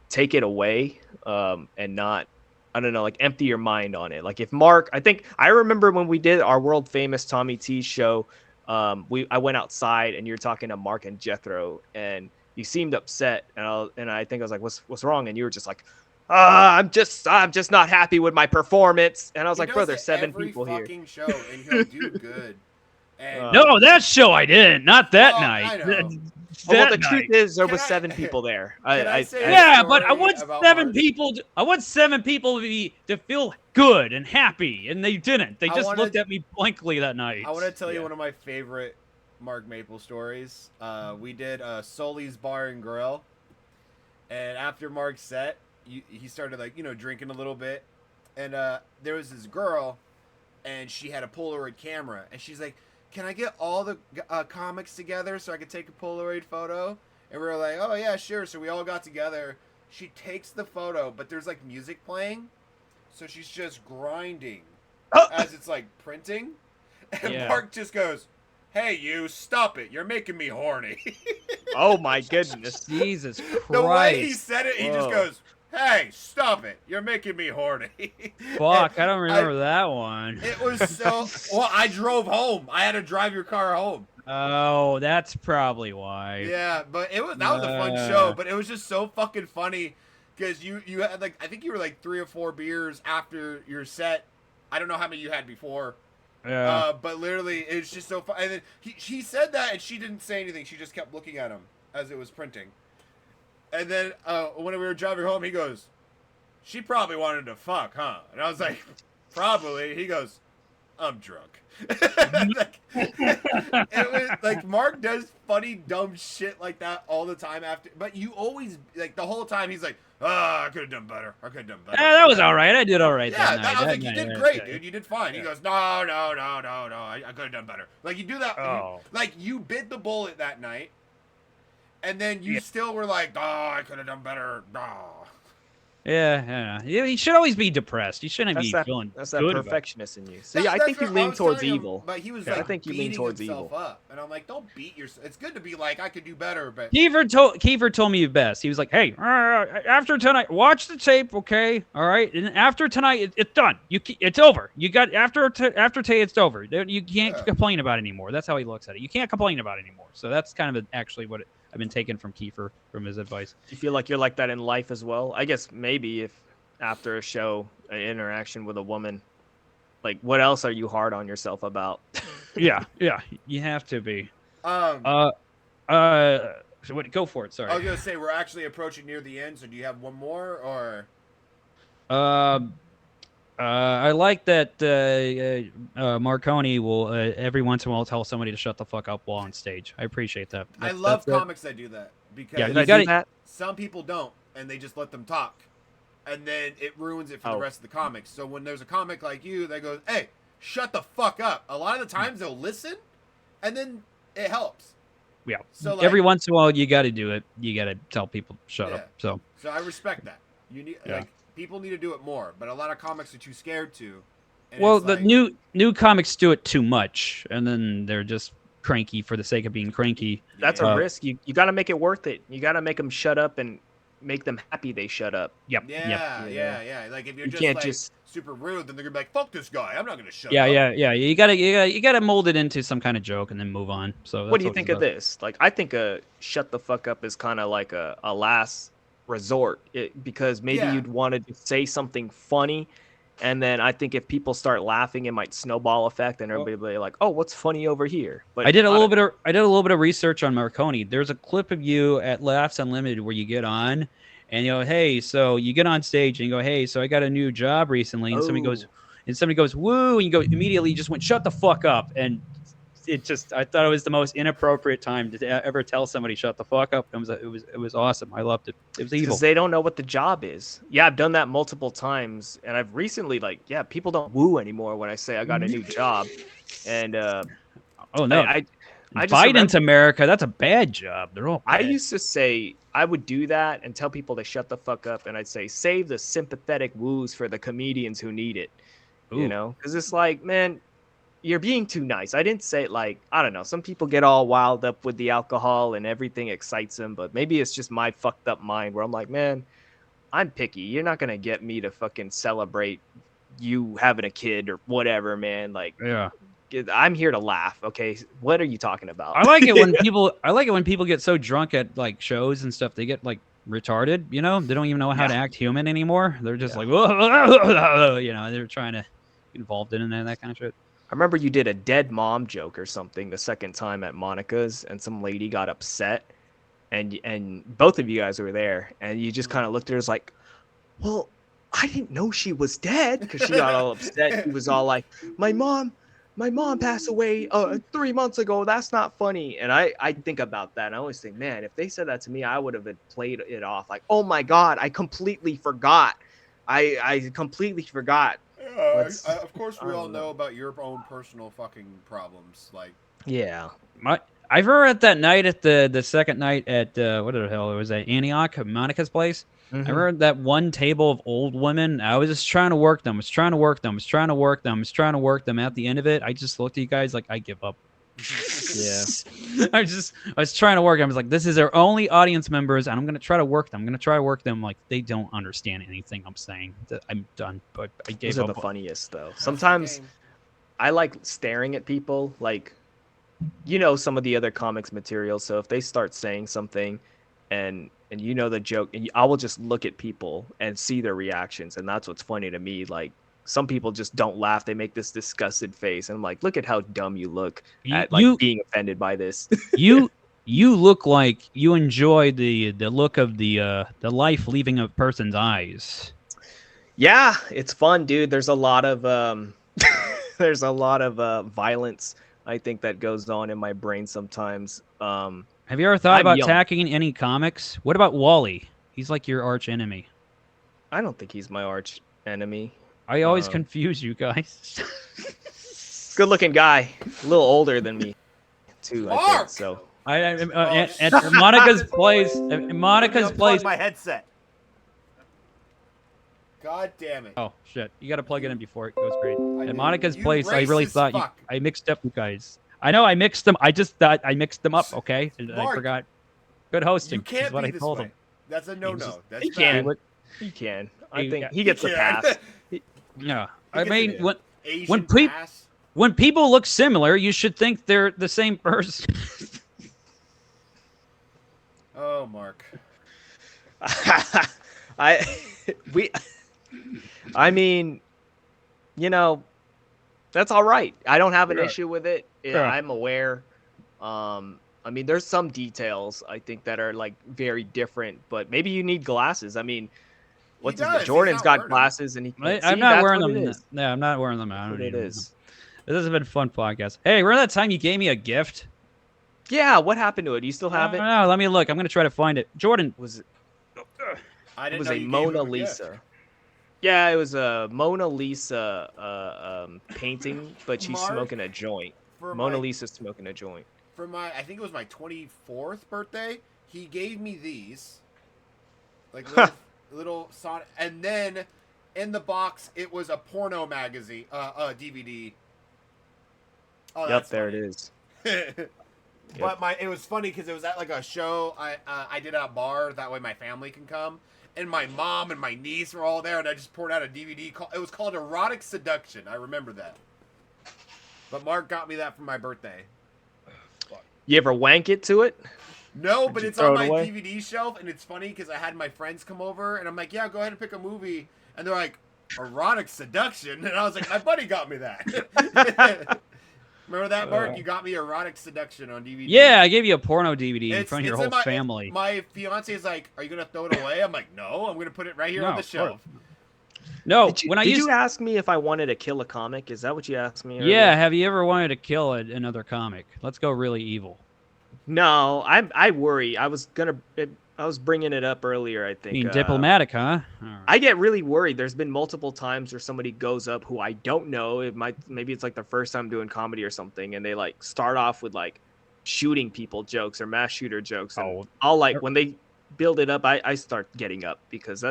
take it away and not, I don't know, like empty your mind on it. Like if Mark, I remember when we did our world famous Tommy T show, I went outside and you're talking to Mark and Jethro, and you seemed upset, and I think I was like, what's wrong? And you were just like, I'm just not happy with my performance. And I was like, bro, there's 7 people here. Every fucking show, and he'll do good. And No, that show I didn't. Not that night. I know. Well, the truth is, there was 7 people there. Yeah, but I want 7 people. I want 7 people to feel good and happy, and they didn't. They just looked at me blankly that night. I want to tell you one of my favorite Mark Maple stories. We did Sully's Bar and Grill, and after Mark's set, he started drinking a little bit, and there was this girl, and she had a Polaroid camera, and she's like, can I get all the comics together so I could take a Polaroid photo? And we were like, oh, yeah, sure. So we all got together. She takes the photo, but there's, music playing. So she's just grinding as it's, printing. And Mark just goes, hey, you, stop it. You're making me horny. Oh, my goodness. Jesus Christ. The way he said it, he just goes, hey, stop it. You're making me horny. Fuck, I don't remember that one. It was so... Well, I drove home. I had to drive your car home. Oh, that's probably why. Yeah, but that was a fun show, but it was just so fucking funny because you had, I think you were 3 or 4 beers after your set. I don't know how many you had before. Yeah. But literally, it's just so fun. And then he said that, and she didn't say anything. She just kept looking at him as it was printing. And then when we were driving home, he goes, she probably wanted to fuck, huh? And I was like, probably. He goes, I'm drunk. It was Mark does funny, dumb shit like that all the time after. But you always, the whole time, he's like, I could have done better. I could have done better. Yeah, that was all right. I did all right yeah, that night. I was like, you did great, dude. You did fine. He goes, no. I could have done better. You do that. Oh. You bit the bullet that night. And then you still were like, I could have done better. Yeah. He should always be depressed. He shouldn't be feeling That's good that perfectionist in you. So, I think you lean towards evil. But he was I think you lean towards himself evil. up. And I'm like, don't beat yourself. It's good to be like, I could do better. But Kiefer told me best. He was like, hey, after tonight, watch the tape, okay? All right? And after tonight, it's done. It's over. You got after today, it's over. You can't complain about it anymore. That's how he looks at it. You can't complain about it anymore. So that's kind of actually what I've been taking from Kiefer, from his advice. Do you feel like you're like that in life as well? I guess maybe if after a show, an interaction with a woman, what else are you hard on yourself about? yeah, you have to be. So go for it. Sorry. I was gonna say we're actually approaching near the end. So do you have one more or? I like that Marconi will every once in a while tell somebody to shut the fuck up while on stage. I appreciate that. I love comics that do that because you got that. Some people don't, and they just let them talk, and then it ruins it for the rest of the comics. So when there's a comic like you that goes, "Hey, shut the fuck up," a lot of the times they'll listen, and then it helps. Yeah. So every once in a while, you got to do it. You got to tell people shut up. So I respect that. You need people need to do it more, but a lot of comics are too scared to. Well, the new comics do it too much, and then they're just cranky for the sake of being cranky. That's a risk. You got to make it worth it. You got to make them shut up and make them happy they shut up. Yep. Yeah. If you're you can't just super rude, then they're gonna be like, "Fuck this guy! I'm not gonna shut up." Yeah. You gotta mold it into some kind of joke and then move on. So what do you think of this? I think a shut the fuck up is kind of like a last resort, because maybe you'd want to say something funny, and then I think if people start laughing, it might snowball effect, and everybody will be like, "Oh, what's funny over here?" But I did a little bit of research on Marconi. There's a clip of you at Laughs Unlimited where you get on, and you go, "Hey," so you get on stage and you go, "Hey, so I got a new job recently," and somebody goes, "Woo," and you go immediately, you just went, "Shut the fuck up," and I thought it was the most inappropriate time to ever tell somebody shut the fuck up. It was awesome. I loved it. It was evil. Because they don't know what the job is. Yeah, I've done that multiple times, and I've recently people don't woo anymore when I say I got a new job, and oh no, I just Biden's America. That's a bad job. They're all bad. I used to say I would do that and tell people to shut the fuck up, and I'd say save the sympathetic woos for the comedians who need it. Ooh. You know, because it's like, man, you're being too nice. I didn't say it I don't know. Some people get all wild up with the alcohol and everything excites them, but maybe it's just my fucked up mind where I'm like, man, I'm picky. You're not going to get me to fucking celebrate you having a kid or whatever, man. Yeah. I'm here to laugh. Okay, what are you talking about? I like it when people get so drunk at like shows and stuff. They get like retarded. You know, they don't even know how to act human anymore. They're just like, you know, they're trying to get involved in that kind of shit. I remember you did a dead mom joke or something the second time at Monica's, and some lady got upset, and both of you guys were there, and you just kind of looked at her as like, well, I didn't know she was dead, because she got all upset. She was all like, my mom passed away 3 months ago. That's not funny. And I think about that. And I always think, man, if they said that to me, I would have played it off like, oh my God, I completely forgot. I completely forgot. Of course, we all know about your own personal fucking problems. Like, yeah, I remember at that night at the second night at what the hell it was at Antioch, Monica's place. Mm-hmm. I remember that one table of old women. I was just trying to work them. At the end of it, I just looked at you guys like, I give up. Yeah. I was trying to work. I was like, this is our only audience members, and I'm gonna try to work them. Like they don't understand anything I'm saying. I'm done. But I gave Those up. are the funniest though. Sometimes I like staring at people, like, you know, some of the other comics material. So if they start saying something, and you know the joke, and I will just look at people and see their reactions, and that's what's funny to me. Like, some people just don't laugh; they make this disgusted face, and I'm like, look at how dumb you look at being offended by this. you look like you enjoy the look of the life leaving a person's eyes. Yeah, it's fun, dude. There's a lot of violence, I think, that goes on in my brain sometimes. Have you ever thought about attacking any comics? What about Wally? He's like your arch enemy. I don't think he's my arch enemy. I always confuse you guys. Good looking guy, a little older than me too. Mark! I think so. At Monica's place. Monica's place. My headset. God damn it! Oh shit! You got to plug it in before it goes great. At did. Monica's You place, I really racist thought fuck. I mixed up you guys. I know I mixed them. I just thought I mixed them up. Okay, and I Mark, forgot. Good hosting. You can't is what be I this told way. him. That's a no-no. That's He bad. can. He can. I think Yeah. he gets the pass. Yeah, He I gets mean it. Asian when pass. when people look similar, you should think they're the same person. Oh, Mark. I mean, you know, that's all right. I don't have an Sure. issue with it. Sure. I'm aware. I mean, there's some details I think that are like very different, but maybe you need glasses. I mean, what's his name? does. He's Jordan's not got wearing them. glasses, and he can't see. I'm not That's wearing what them. it is. No, I'm not wearing them. I That's don't what it even. is. This has been a fun podcast. Hey, remember that time you gave me a gift? Yeah, what happened to it? Do you still have it? No, let me look. I'm gonna try to find it. Jordan, Was it? I It didn't was know a you gave Mona him a gift. Lisa. Yeah, it was a Mona Lisa painting, but she's Mark, smoking a joint. For Mona my, Lisa's smoking a joint. for my, I think it was my 24th birthday. He gave me these, like little Sonic, and then in the box it was a porno magazine, DVD. Oh, Yep, that's there funny. it is. But it was funny because it was at like a show I did at a bar. That way my family can come. And my mom and my niece were all there, and I just poured out a DVD. It was called Erotic Seduction. I remember that. But Mark got me that for my birthday. You ever wank it to it? No, Did but you it's throw on it my away? DVD shelf, and it's funny because I had my friends come over, and I'm like, yeah, go ahead and pick a movie. And they're like, Erotic Seduction? And I was like, my buddy got me that. Remember that, Mark? You got me Erotic Seduction on DVD. yeah, I gave you a porno DVD in front of your whole my, family. My fiance is like, are you going to throw it away? I'm like, no, I'm going to put it right here on the of course. shelf. No, Did when I did used you ask me if I wanted to kill a comic? Is that what you asked me? yeah, earlier? have you ever wanted to kill another comic? Let's go really evil. No, I worry. I was bringing it up earlier. I think. Being diplomatic, huh? All right. I get really worried. There's been multiple times where somebody goes up who I don't know. Maybe it's like their first time doing comedy or something, and they like start off with like shooting people jokes or mass shooter jokes. And Oh. I'll like when they build it up, I start getting up because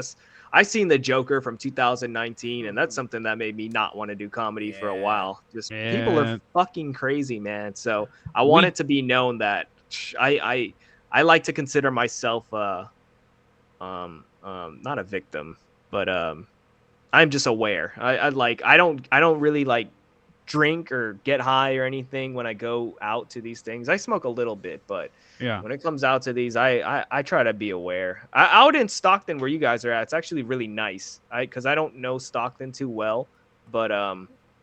I seen the Joker from 2019, and that's something that made me not want to do comedy for a Yeah. while. Just people Yeah. are fucking crazy, man. So I want it to be known that I like to consider myself not a victim, but I'm just aware. I don't really like drink or get high or anything when I go out to these things. I smoke a little bit, but Yeah. when it comes out to these, I try to be aware. Out in Stockton, where you guys are at, it's actually really nice. Because I don't know Stockton too well, but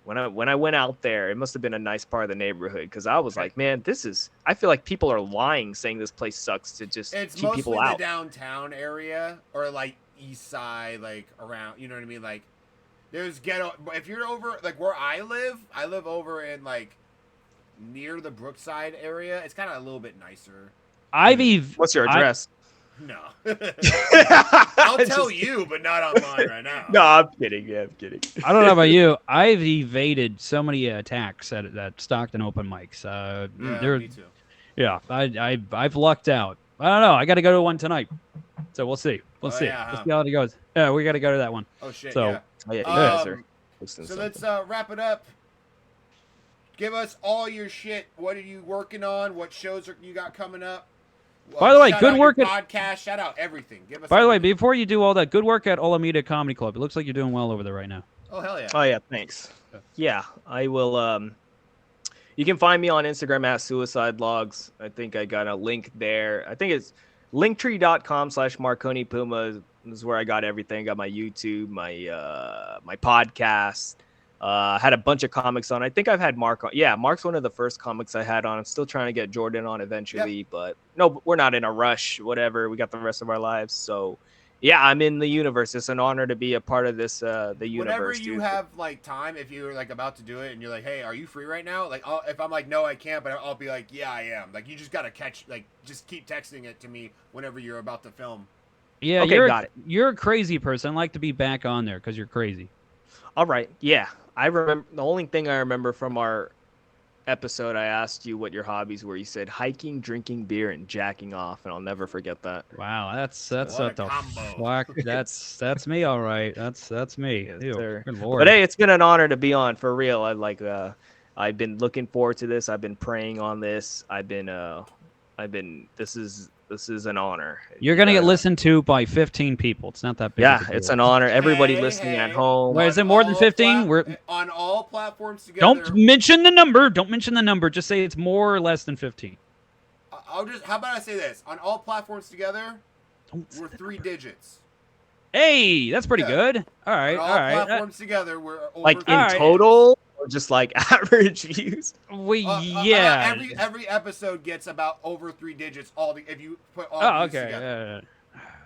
when I went out there, it must have been a nice part of the neighborhood because I was like, man, I feel like people are lying saying this place sucks to just keep people out. It's mostly the downtown area or like east side, like around, you know what I mean? Like there's ghetto. If you're over like where I live over in like near the Brookside area. It's kind of a little bit nicer. What's your address? No. I'll tell you, but not online right now. No, I'm kidding. Yeah, I'm kidding. I don't know about you. I've evaded so many attacks at Stockton open mics. Yeah, me too. Yeah, I've lucked out. I don't know. I got to go to one tonight, so we'll see. We'll see. Yeah, Let's see how it goes. Yeah, we got to go to that one. Oh shit. So, yeah. Oh, yeah, you guys are so let's wrap it up. Give us all your shit. What are you working on? What shows you got coming up? By the way, good work at podcast. Shout out everything. Give us. By the way, before you do all that, good work at Alameda Comedy Club. It looks like you're doing well over there right now. Oh hell yeah. Oh yeah, thanks. Yeah, I will. You can find me on Instagram at Suicide Logs. I think I got a link there. I think it's linktree.com/Marconi Puma is where I got everything. Got my YouTube, my podcast. I had a bunch of comics on. I think I've had Mark on. Yeah, Mark's one of the first comics I had on. I'm still trying to get Jordan on eventually, but no, we're not in a rush. Whatever, we got the rest of our lives. So, yeah, I'm in the universe. It's an honor to be a part of this. The universe. Whenever you have like time, if you're like about to do it and you're like, "Hey, are you free right now?" Like, if I'm like, "No, I can't," but I'll be like, "Yeah, I am." Like, you just gotta just keep texting it to me whenever you're about to film. Yeah, okay, got it. You're a crazy person. I'd like to be back on there because you're crazy. All right. Yeah. I remember the only thing I remember from our episode, I asked you what your hobbies were. You said hiking, drinking beer, and jacking off, and I'll never forget that. Wow, that's what the combo. fuck. That's me, all right. That's me. Yes, Ew, sir. good Lord. But hey, it's been an honor to be on for real. I've been looking forward to this. I've been praying on this. This is an honor. You're gonna get listened to by 15 people. It's not that big. Yeah, it's an honor. Everybody listening at home. Wait, is it more than 15? We're on all platforms together. Don't mention the number. Don't mention the number. Just say it's more or less than 15. How about I say this? On all platforms together, we're 3 digits. Hey, that's pretty good. All right, on all right. Platforms together, we're over like in right. total, or just like average views. Yeah. Every episode gets about over 3 digits. If you put all Oh, these okay. together.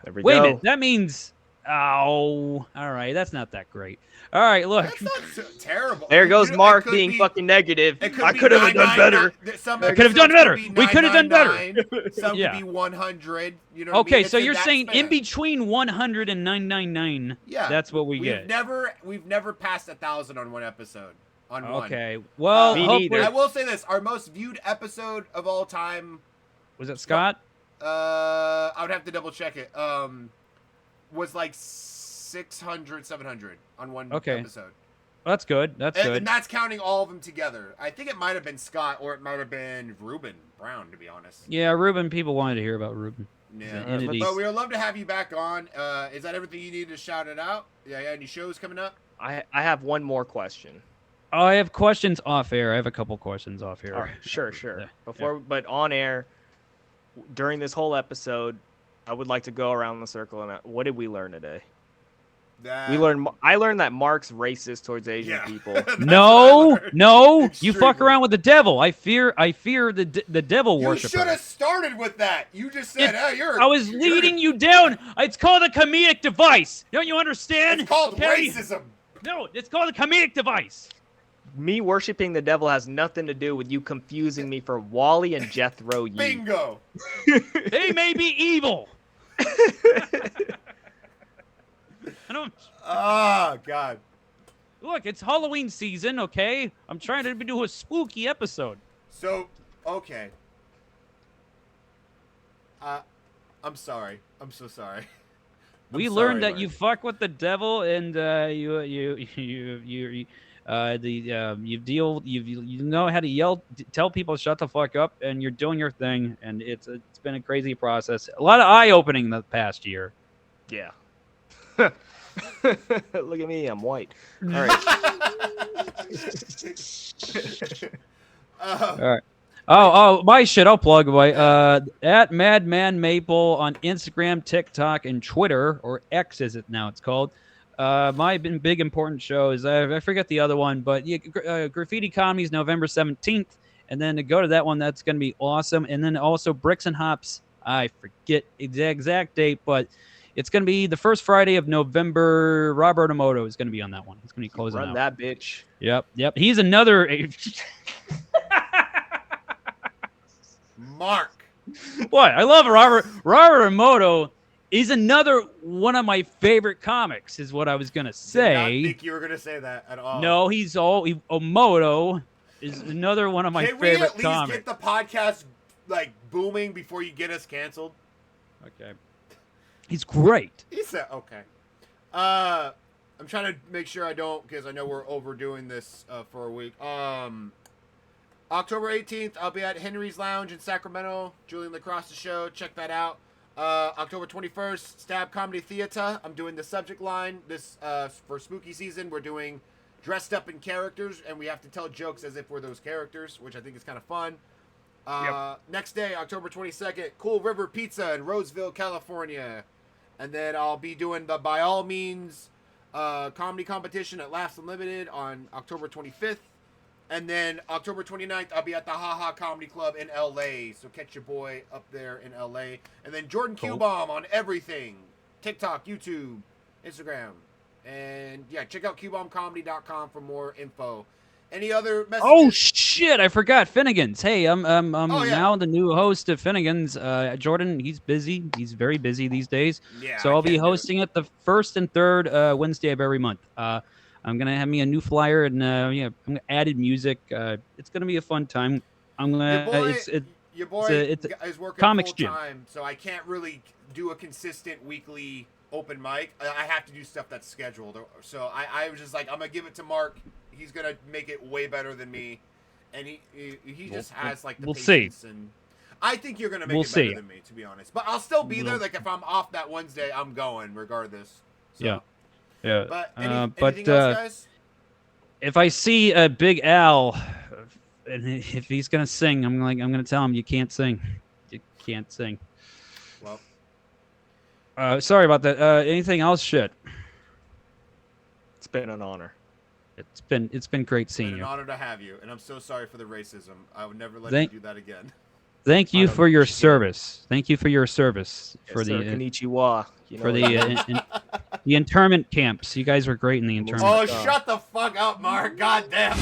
There we Wait go. a minute. That means. Oh, all right. That's not that great. All right, look. That's not so terrible. There goes Mark being fucking negative. I could have done better. I could have done better. We could have done better. Some Yeah. could be 100. You know. Okay, what I mean? so you're that saying span. in between 100 and 999. Yeah, that's what we get. We've never passed 1,000 on one episode. On one. Okay. Well, Me hopefully- neither. I will say this: our most viewed episode of all time. Was it Scott? I would have to double check it. Was like 600, 700 on one episode. Well, that's good. That's good. And that's counting all of them together. I think it might have been Scott or it might have been Ruben Brown, to be honest. Yeah, Ruben. People wanted to hear about Ruben. Yeah, Entities. but we would love to have you back on. Is that everything you need to shout it out? Yeah, any shows coming up? I have one more question. Oh, I have questions off air. I have a couple questions off air. All right, sure. Yeah. But on air, during this whole episode, I would like to go around the circle and what did we learn today? I learned that Mark's racist towards Asian people. No, you fuck Extremely. around with the devil. I fear the devil You worshiper. should have started with that. You just said, I was leading you down. It's called a comedic device. Don't you understand? It's called Okay? racism. No, it's called a comedic device. Me worshiping the devil has nothing to do with you confusing me for Wally and Jethro Yee. Bingo. They may be evil. I don't. Oh, God. Look, it's Halloween season, okay? I'm trying to do a spooky episode. So, okay. I'm sorry. I'm so sorry. We I'm learned sorry, that you Mark. fuck with the devil, and you know how to tell people shut the fuck up, and you're doing your thing, and it's been a crazy process. A lot of eye opening the past year. Yeah. Look at me, I'm white. All right. All right. Oh, my shit. I'll plug away. At Madman Maple on Instagram, TikTok, and Twitter, or X as it's called. My big important show is I forget the other one, but Graffiti Comedy is November 17th, and then to go to that one, that's going to be awesome. And then also Bricks and Hops. I forget exact date, but it's going to be the first Friday of November. Robert Emoto is going to be on that one. It's going to be closing Run out. that bitch. Yep. He's another. Mark. What? I love Robert Emoto. Is another one of my favorite comics, is what I was gonna say. Did not think you were gonna say that at all. No, Emoto is another one of my favorite comics. Can we at least get the podcast like booming before you get us canceled? Okay. He's great. He said okay. I'm trying to make sure I don't, because I know we're overdoing this for a week. October 18th, I'll be at Henry's Lounge in Sacramento. Julian Lacrosse show. Check that out. October 21st, Stab Comedy Theater. I'm doing the subject line. This for spooky season, we're doing dressed up in characters, and we have to tell jokes as if we're those characters, which I think is kind of fun. Next day, October 22nd, Cool River Pizza in Roseville, California. And then I'll be doing the By All Means comedy competition at Laughs Unlimited on October 25th. And then October 29th, I'll be at the Ha Ha Comedy Club in L.A. So catch your boy up there in L.A. And then Jordan Q-Bomb on everything. TikTok, YouTube, Instagram. And yeah, check out QBombComedy.com for more info. Any other messages? Oh shit! I forgot Finnegan's. Hey, I'm now the new host of Finnegan's. Jordan, he's busy. He's very busy these days. Yeah. So I'll be hosting it the first and third Wednesday of every month. I'm gonna have me a new flyer and I'm gonna added music. It's gonna be a fun time. I'm gonna. Your boy is working comics full time, so I can't really do a consistent weekly open mic. I have to do stuff that's scheduled. So I was just like, I'm gonna give it to Mark. He's gonna make it way better than me, and he just has like the patience. And I think you're gonna make it better than me, to be honest. But I'll still be there. Like if I'm off that Wednesday, I'm going regardless. So. Yeah. But anything else, guys? If I see a Big Al, and if he's gonna sing, I'm gonna tell him you can't sing. You can't sing. Well, sorry about that. Anything else? Shit. It's been an honor. It's been great seeing you. It's been an honor to have you, and I'm so sorry for the racism. I would never let you do that again. Thank you for your service. Thank you for your service for the konnichiwa. For the internment camps. You guys were great in the internment. Oh, shut the fuck up, Mark. God damn.